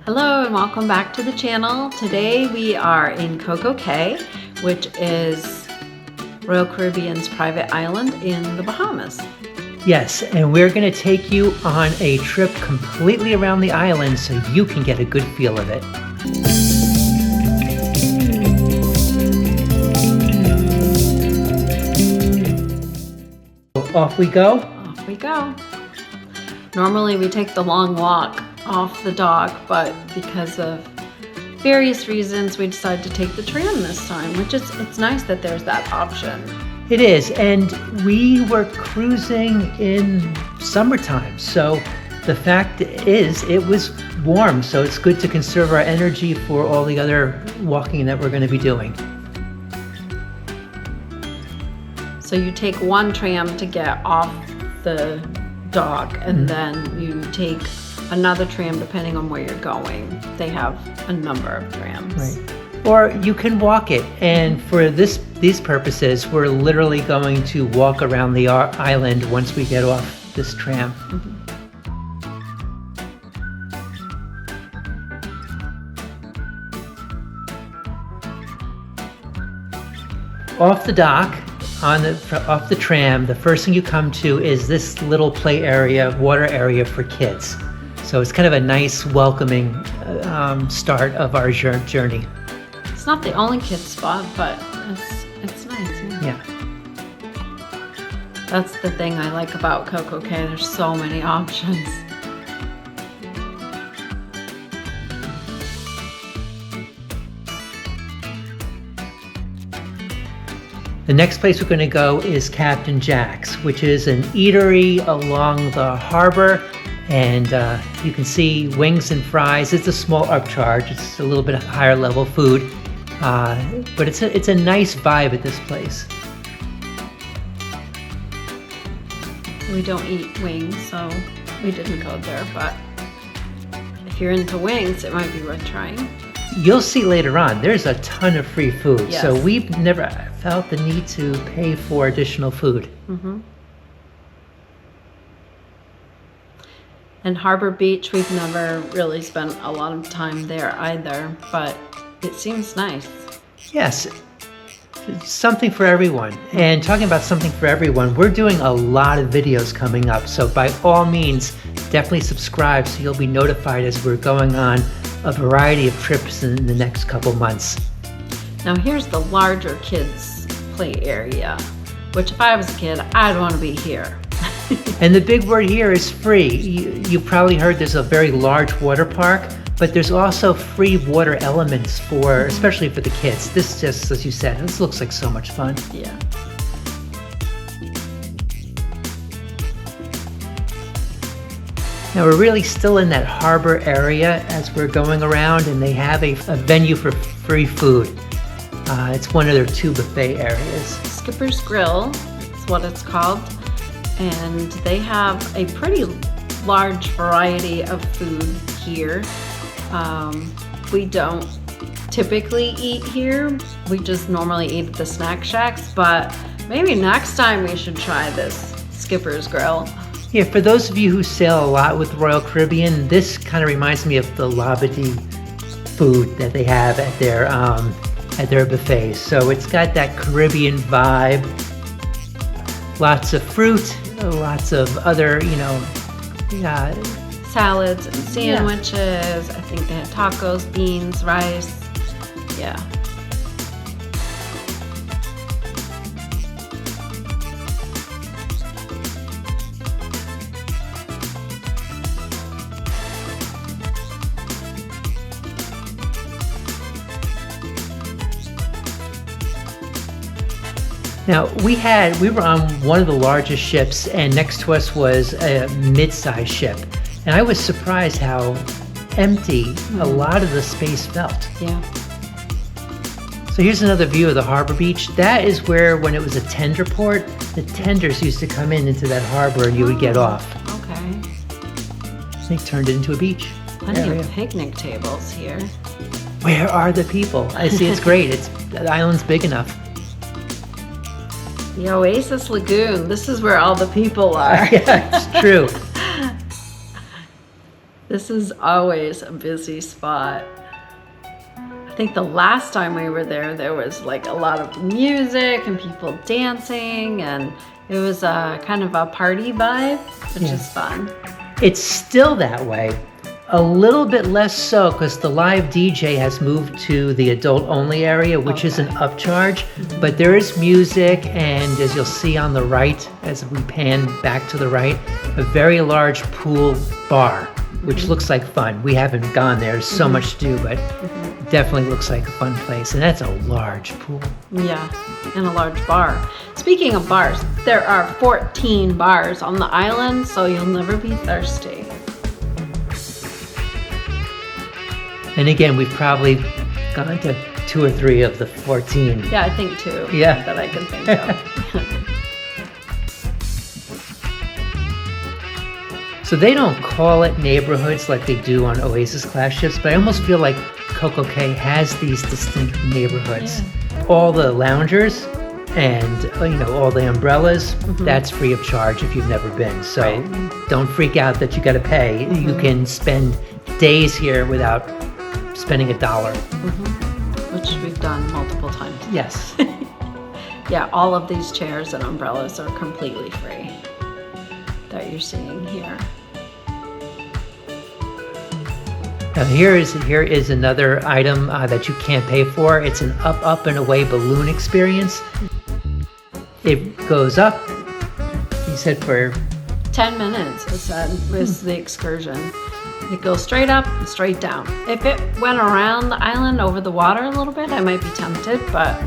Hello and welcome back to the channel. Today we are in CocoCay, which is Royal Caribbean's private island in the Bahamas. Yes, and we're going to take you on a trip completely around the island so you can get a good feel of it. Off we go. Off we go. Normally we take the long walk off the dock, but because of various reasons we decided to take the tram this time, which it's nice that there's that option. It is, and we were cruising in summertime, so the fact is it was warm, so it's good to conserve our energy for all the other walking that we're going to be doing. So you take one tram to get off the dock, and then you take another tram depending on where you're going. They have a number of trams. Right. Or you can walk it, and for these purposes, we're literally going to walk around the island once we get off this tram. Off the dock, off the tram, the first thing you come to is this little play area, water area for kids. So it's kind of a nice, welcoming start of our journey. It's not the only kids spot, but it's nice. Yeah. That's the thing I like about CocoCay. There's so many options. The next place we're going to go is Captain Jack's, which is an eatery along the harbor. And you can see wings and fries. It's a small upcharge. It's a little bit higher level food, but it's a nice vibe at this place. We don't eat wings, so we didn't go there. But if you're into wings, it might be worth trying. You'll see later on. There's a ton of free food, yes. So we've never felt the need to pay for additional food. And Harbor Beach, we've never really spent a lot of time there either, but it seems nice. Yes, it's something for everyone. And talking about something for everyone, we're doing a lot of videos coming up. So by all means, definitely subscribe so you'll be notified as we're going on a variety of trips in the next couple months. Now here's the larger kids play area, which if I was a kid, I'd want to be here. And the big word here is free. You probably heard there's a very large water park, but there's also free water elements for, especially for the kids. This just, as you said, this looks like so much fun. Yeah. Now we're really still in that harbor area as we're going around, and they have a venue for free food. It's one of their 2 buffet areas. Skipper's Grill is what it's called. And they have a pretty large variety of food here. We don't typically eat here. We just normally eat at the snack shacks, but maybe next time we should try this Skipper's Grill. Yeah, for those of you who sail a lot with Royal Caribbean, this kind of reminds me of the Labadee food that they have at their buffets. So it's got that Caribbean vibe. Lots of fruit, lots of other, salads and sandwiches. Yeah. I think they had tacos, beans, rice. Yeah. Now, we were on one of the largest ships, and next to us was a mid-sized ship. And I was surprised how empty a lot of the space felt. Yeah. So here's another view of the harbor beach. That is where, when it was a tender port, the tenders used to come into that harbor and you would get off. Okay. They turned it into a beach. Plenty of picnic tables here. Where are the people? I see, it's great. The island's big enough. The Oasis Lagoon. This is where all the people are. Yeah, it's true. This is always a busy spot. I think the last time we were there, there was like a lot of music and people dancing, and it was a kind of a party vibe, which is fun. It's still that way. A little bit less so because the live DJ has moved to the adult only area, which is an upcharge, but there is music, and as you'll see on the right, as we pan back to the right, a very large pool bar, which looks like fun. We haven't gone there, there's so much to do, but definitely looks like a fun place, and that's a large pool. Yeah, and a large bar. Speaking of bars, there are 14 bars on the island, so you'll never be thirsty. And again, we've probably gone to 2 or 3 of the 14. Yeah, I think 2 Yeah. that I can think of. So they don't call it neighborhoods like they do on Oasis class ships, but I almost feel like CocoCay has these distinct neighborhoods. All the loungers and all the umbrellas, that's free of charge if you've never been. So don't freak out that you got to pay. You can spend days here without spending $1. Which we've done multiple times. Yes. Yeah, all of these chairs and umbrellas are completely free that you're seeing here. Now here is another item that you can't pay for. It's an up and away balloon experience. It goes up, you said, for 10 minutes, it said, was the excursion. It goes straight up and straight down. If it went around the island over the water a little bit, I might be tempted, but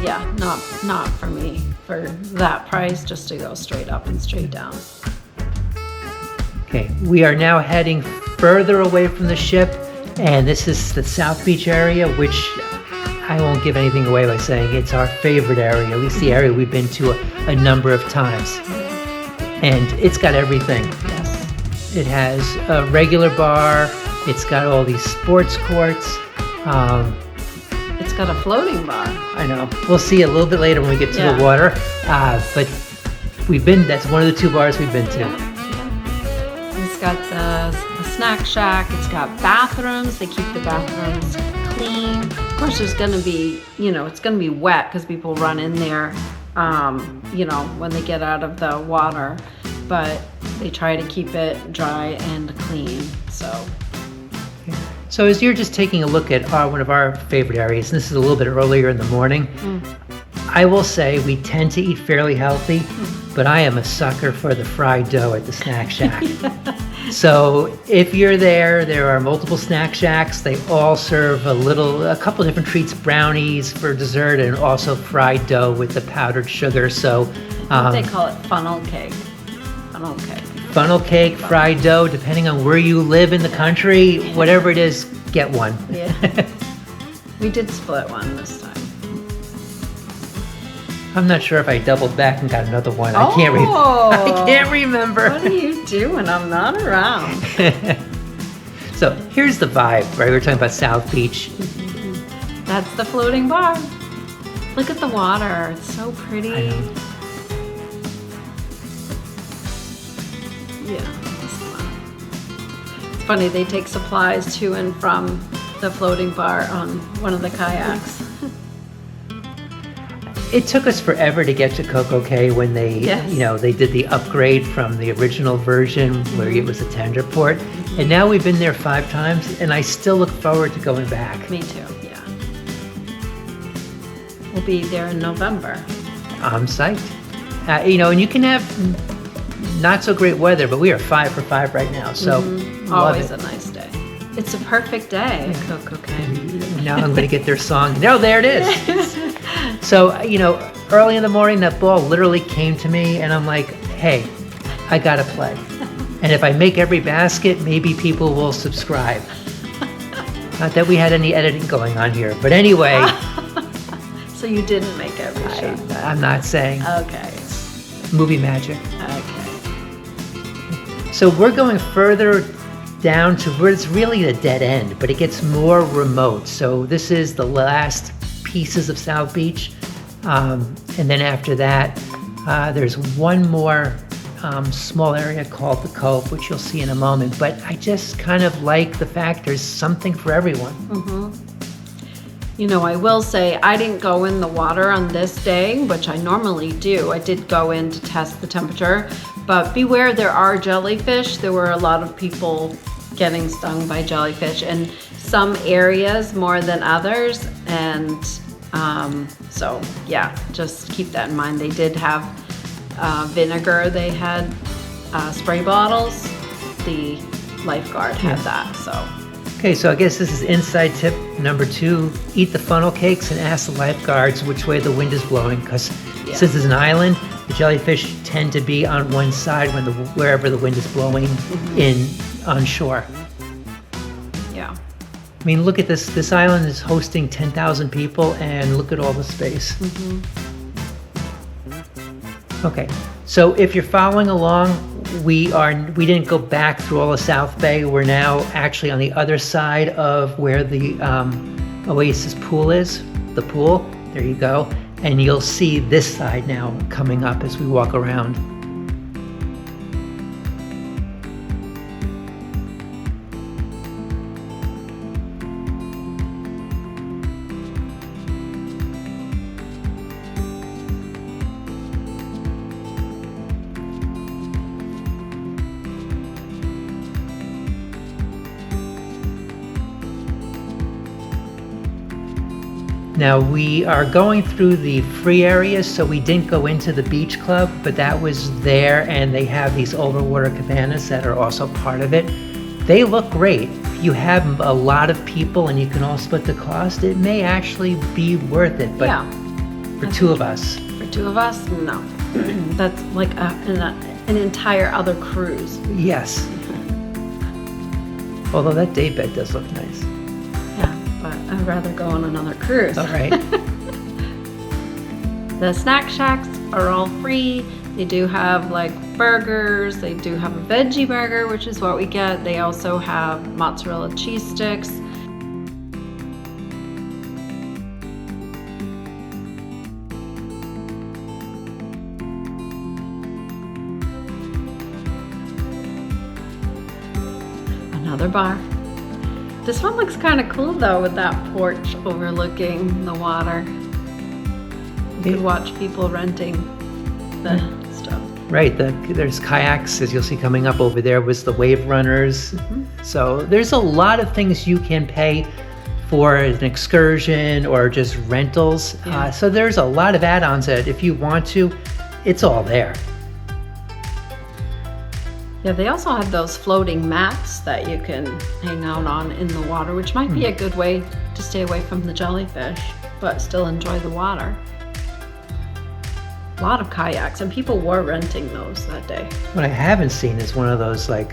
yeah, not for me. For that price, just to go straight up and straight down. Okay, we are now heading further away from the ship, and this is the South Beach area, which I won't give anything away by saying it's our favorite area, at least the area we've been to a number of times. And it's got everything. Yes. It has a regular bar, it's got all these sports courts. It's got a floating bar. I know. We'll see a little bit later when we get to the water. But that's one of the 2 bars we've been to. Yeah. It's got the snack shack. It's got bathrooms. They keep the bathrooms clean. Of course, there's going to be, it's going to be wet because people run in there, when they get out of the water. But they try to keep it dry and clean. So as you're just taking a look at one of our favorite areas, and this is a little bit earlier in the morning, I will say we tend to eat fairly healthy, but I am a sucker for the fried dough at the snack shack. So if you're there are multiple snack shacks. They all serve a couple different treats, brownies for dessert, and also fried dough with the powdered sugar. So They call it funnel cake. Funnel cake. Funnel cake, fried dough, depending on where you live in the country, whatever it is, get one. Yeah. We did split one this time. I'm not sure if I doubled back and got another one. Oh, I can't remember. What are you doing? I'm not around. So here's the vibe, right? We're talking about South Beach. That's the floating bar. Look at the water. It's so pretty. I know. Yeah, it's fun. It's funny, they take supplies to and from the floating bar on one of the kayaks. It took us forever to get to CocoCay when they, they did the upgrade from the original version where it was a tender port. And now we've been there 5 times, and I still look forward to going back. Me too, yeah. We'll be there in November. I'm psyched. And you can have not so great weather, but we are 5 for 5 right now, so always a nice day. It's a perfect day at CocoCay. Now I'm going to get their song. No, there it is. So, early in the morning, that ball literally came to me, and I'm like, hey, I got to play. And if I make every basket, maybe people will subscribe. Not that we had any editing going on here, but anyway. So you didn't make every shot? I'm not saying. Okay. It's movie magic. Okay. So we're going further down to where it's really a dead end, but it gets more remote. So this is the last pieces of South Beach. And then after that, there's one more small area called the Cove, which you'll see in a moment. But I just kind of like the fact there's something for everyone. You know, I will say I didn't go in the water on this day, which I normally do. I did go in to test the temperature, but beware, there are jellyfish. There were a lot of people getting stung by jellyfish in some areas more than others. And so yeah, just keep that in mind. They did have vinegar. They had spray bottles. The lifeguard had that, so. Okay, so I guess this is inside tip number 2. Eat the funnel cakes and ask the lifeguards which way the wind is blowing, because since it's an island, the jellyfish tend to be on one side when wherever the wind is blowing in on shore. Yeah. I mean, look at this. This island is hosting 10,000 people, and look at all the space. Okay, so if you're following along, we didn't go back through all of South Bay. We're now actually on the other side of where the Oasis pool is. The pool, there you go. And you'll see this side now coming up as we walk around. Now we are going through the free areas, so we didn't go into the beach club, but that was there, and they have these overwater cabanas that are also part of it. They look great. If you have a lot of people and you can all split the cost, it may actually be worth it, but for 2 of us. For 2 of us, no. That's like an entire other cruise. Yes. Although that daybed does look nice. But I'd rather go on another cruise. All right. The snack shacks are all free. They do have like burgers. They do have a veggie burger, which is what we get. They also have mozzarella cheese sticks. Another bar. This one looks kind of cool though, with that porch overlooking the water. You could watch people renting the stuff. Right, there's kayaks, as you'll see coming up over there, was the wave runners. So there's a lot of things you can pay for an excursion or just rentals. So there's a lot of add-ons that if you want to, it's all there. Yeah, they also have those floating mats that you can hang out on in the water, which might be a good way to stay away from the jellyfish, but still enjoy the water. A lot of kayaks, and people were renting those that day. What I haven't seen is one of those like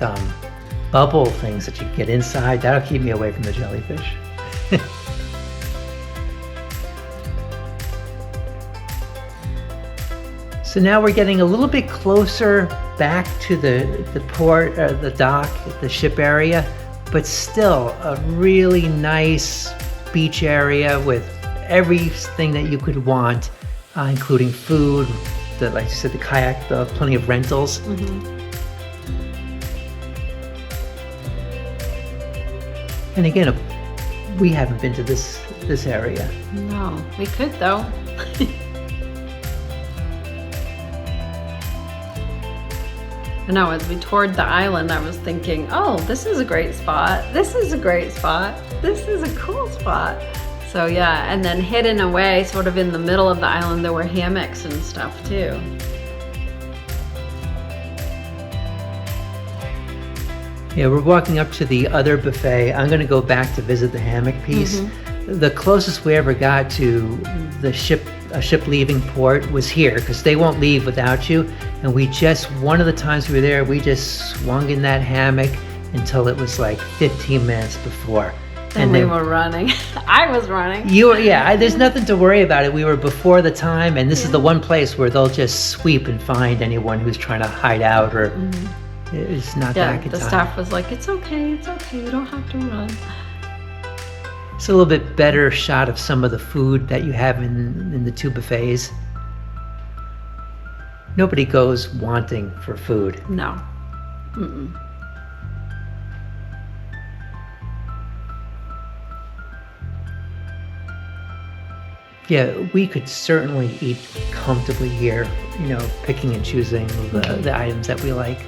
bubble things that you get inside. That'll keep me away from the jellyfish. So now we're getting a little bit closer back to the port, the dock, the ship area, but still a really nice beach area with everything that you could want, including food, like you said, the kayak, plenty of rentals. And again, we haven't been to this area. No, we could though. I know, as we toured the island, I was thinking, oh, this is a great spot. This is a great spot. This is a cool spot. So yeah, and then hidden away, sort of in the middle of the island, there were hammocks and stuff too. Yeah, we're walking up to the other buffet. I'm going to go back to visit the hammock piece. The closest we ever got to the ship leaving port was here, because they won't leave without you. And one of the times we were there, we just swung in that hammock until it was like 15 minutes before. And we were running. I was running. There's nothing to worry about it. We were before the time, and this is the one place where they'll just sweep and find anyone who's trying to hide out or is not back in time. The staff was like, it's okay, you don't have to run. It's a little bit better shot of some of the food that you have in the 2 buffets. Nobody goes wanting for food. No. Mm-mm. Yeah, we could certainly eat comfortably here, picking and choosing the items that we like.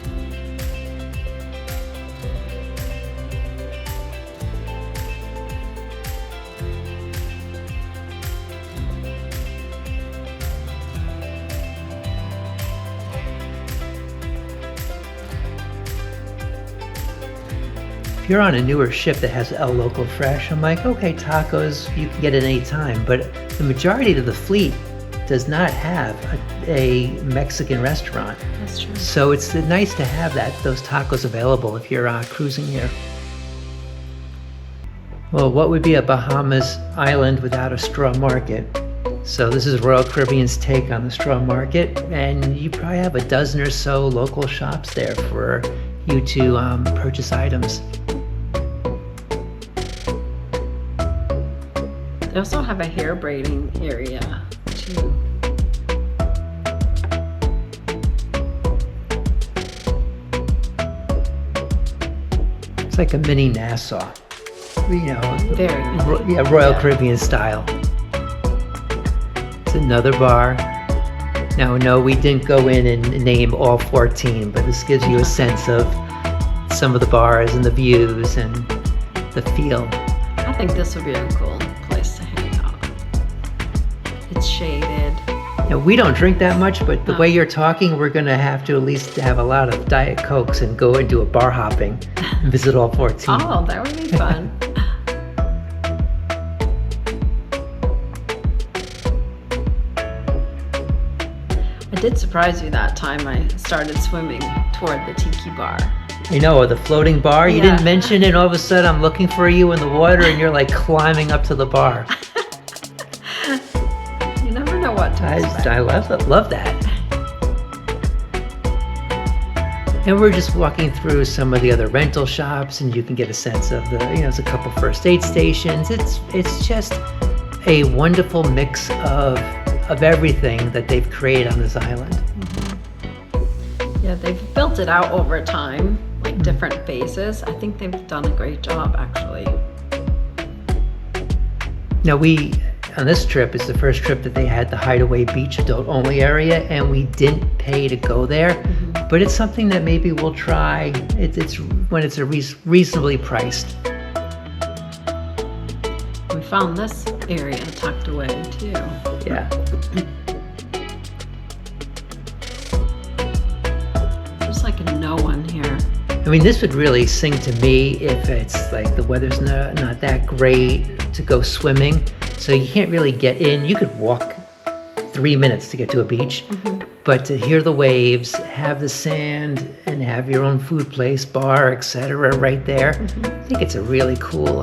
If you're on a newer ship that has El Local Fresh, I'm like, okay, tacos, you can get it any time. But the majority of the fleet does not have a Mexican restaurant. That's true. So it's nice to have those tacos available if you're cruising here. Well, what would be a Bahamas island without a straw market? So this is Royal Caribbean's take on the straw market, and you probably have a dozen or so local shops there for you to purchase items. They also have a hair braiding area too. It's like a mini Nassau, Very. Royal Caribbean style. It's another bar. Now, no, we didn't go in and name all 14, but this gives you a sense of some of the bars and the views and the feel. I think this would be a cool place to hang out. It's shaded. Now, we don't drink that much, but the way you're talking, we're going to have to at least have a lot of Diet Cokes and go and do a bar hopping and visit all 14. Oh, that would be fun. I did surprise you that time I started swimming toward the tiki bar. The floating bar, you Yeah. didn't mention it, and all of a sudden I'm looking for you in the water and you're like climbing up to the bar. You never know what to expect. I love that. And we're just walking through some of the other rental shops, and you can get a sense of there's a couple first aid stations. It's just a wonderful mix of everything that they've created on this island. Yeah, they've built it out over time, like different phases. I think they've done a great job, actually. Now on this trip, it's the first trip that they had the Hideaway Beach adult only area, and we didn't pay to go there, but it's something that maybe we'll try. It's when it's reasonably priced. We found this area tucked away too. Yeah. There's like no one here. I mean, this would really sing to me if it's like the weather's not that great to go swimming, so you can't really get in. You could walk 3 minutes to get to a beach, but to hear the waves, have the sand, and have your own food place, bar, etc. right there, I think it's a really cool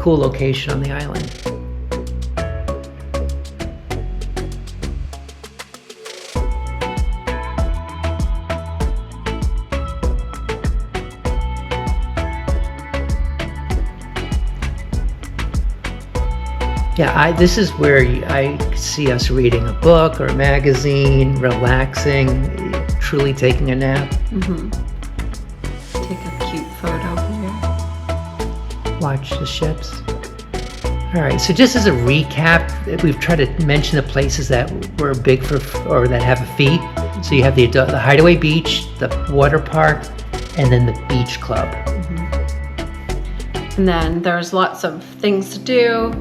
location on the island. Yeah, this is where I see us reading a book or a magazine, relaxing, truly taking a nap. Take a cute photo here. Watch the ships. All right, so just as a recap, we've tried to mention the places that were big or that have a fee. So you have the Hideaway Beach, the water park, and then the beach club. And then there's lots of things to do,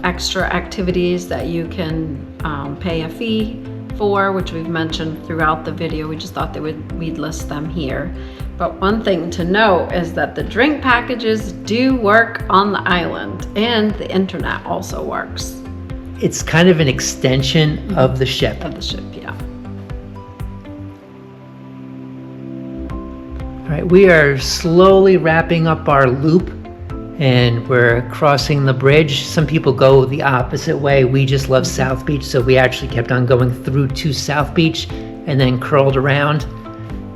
extra activities that you can pay a fee for, which we've mentioned throughout the video. We just thought we'd list them here. But one thing to note is that the drink packages do work on the island, and the internet also works. It's kind of an extension of the ship. Of the ship, yeah. All right, we are slowly wrapping up our loop, and we're crossing the bridge. Some people go the opposite way. We just love South Beach, so we actually kept on going through to South Beach and then curled around.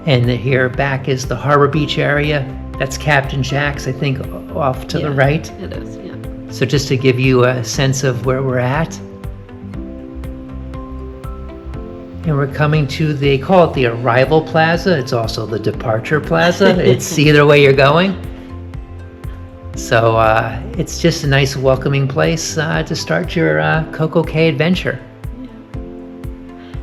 And here back is the Harbor Beach area. That's Captain Jack's, I think, off to the right. It is, yeah. So just to give you a sense of where we're at. And we're coming to they call it the arrival plaza. It's also the departure plaza. It's either way you're going. So it's just a nice welcoming place to start your CocoCay adventure.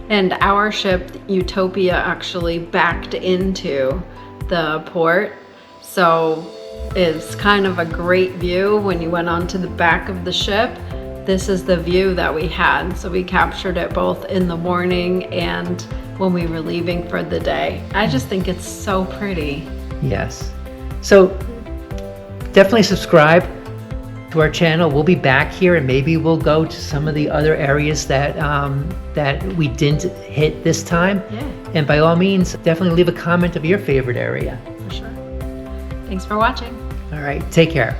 And our ship, Utopia, actually backed into the port. So it's kind of a great view when you went onto the back of the ship. This is the view that we had. So we captured it both in the morning and when we were leaving for the day. I just think it's so pretty. Yes. So definitely subscribe to our channel. We'll be back here and maybe we'll go to some of the other areas that that we didn't hit this time. Yeah, And by all means, definitely leave a comment of your favorite area. for sure. Thanks for watching. All right, take care.